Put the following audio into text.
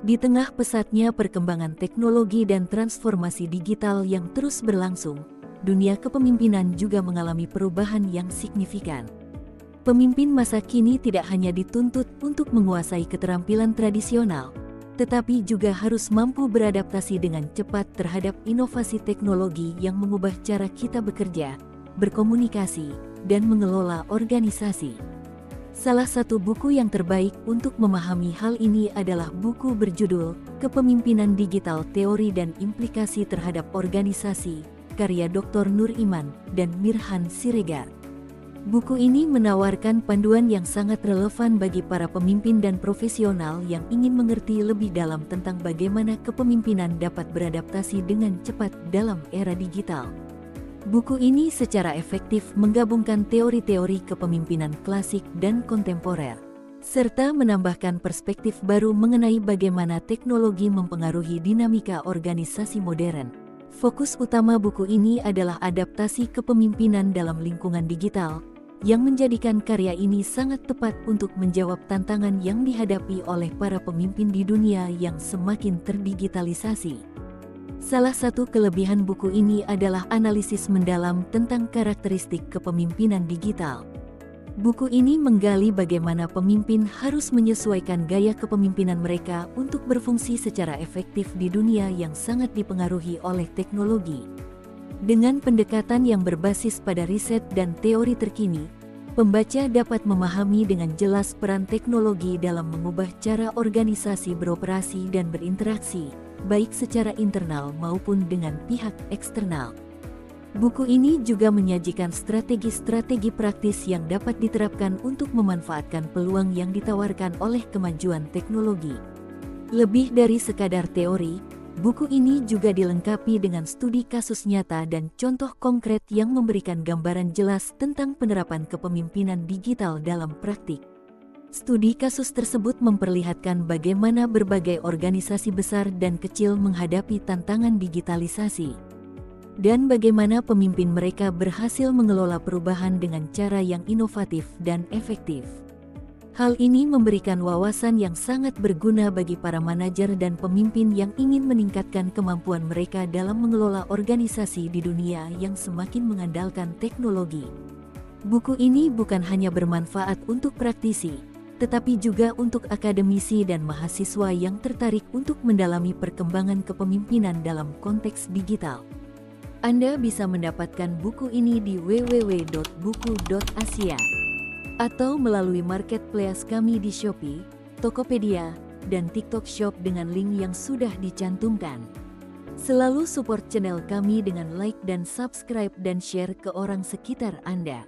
Di tengah pesatnya perkembangan teknologi dan transformasi digital yang terus berlangsung, dunia kepemimpinan juga mengalami perubahan yang signifikan. Pemimpin masa kini tidak hanya dituntut untuk menguasai keterampilan tradisional, tetapi juga harus mampu beradaptasi dengan cepat terhadap inovasi teknologi yang mengubah cara kita bekerja, berkomunikasi, dan mengelola organisasi. Salah satu buku yang terbaik untuk memahami hal ini adalah buku berjudul Kepemimpinan Digital Teori dan Implikasi Terhadap Organisasi, karya Dr. Nur Iman dan Mirhan Siregar. Buku ini menawarkan panduan yang sangat relevan bagi para pemimpin dan profesional yang ingin mengerti lebih dalam tentang bagaimana kepemimpinan dapat beradaptasi dengan cepat dalam era digital. Buku ini secara efektif menggabungkan teori-teori kepemimpinan klasik dan kontemporer, serta menambahkan perspektif baru mengenai bagaimana teknologi mempengaruhi dinamika organisasi modern. Fokus utama buku ini adalah adaptasi kepemimpinan dalam lingkungan digital, yang menjadikan karya ini sangat tepat untuk menjawab tantangan yang dihadapi oleh para pemimpin di dunia yang semakin terdigitalisasi. Salah satu kelebihan buku ini adalah analisis mendalam tentang karakteristik kepemimpinan digital. Buku ini menggali bagaimana pemimpin harus menyesuaikan gaya kepemimpinan mereka untuk berfungsi secara efektif di dunia yang sangat dipengaruhi oleh teknologi. Dengan pendekatan yang berbasis pada riset dan teori terkini, pembaca dapat memahami dengan jelas peran teknologi dalam mengubah cara organisasi beroperasi dan berinteraksi, baik secara internal maupun dengan pihak eksternal. Buku ini juga menyajikan strategi-strategi praktis yang dapat diterapkan untuk memanfaatkan peluang yang ditawarkan oleh kemajuan teknologi. Lebih dari sekadar teori, buku ini juga dilengkapi dengan studi kasus nyata dan contoh konkret yang memberikan gambaran jelas tentang penerapan kepemimpinan digital dalam praktik. Studi kasus tersebut memperlihatkan bagaimana berbagai organisasi besar dan kecil menghadapi tantangan digitalisasi, dan bagaimana pemimpin mereka berhasil mengelola perubahan dengan cara yang inovatif dan efektif. Hal ini memberikan wawasan yang sangat berguna bagi para manajer dan pemimpin yang ingin meningkatkan kemampuan mereka dalam mengelola organisasi di dunia yang semakin mengandalkan teknologi. Buku ini bukan hanya bermanfaat untuk praktisi, tetapi juga untuk akademisi dan mahasiswa yang tertarik untuk mendalami perkembangan kepemimpinan dalam konteks digital. Anda bisa mendapatkan buku ini di www.buku.asia atau melalui marketplace kami di Shopee, Tokopedia, dan TikTok Shop dengan link yang sudah dicantumkan. Selalu support channel kami dengan like dan subscribe dan share ke orang sekitar Anda.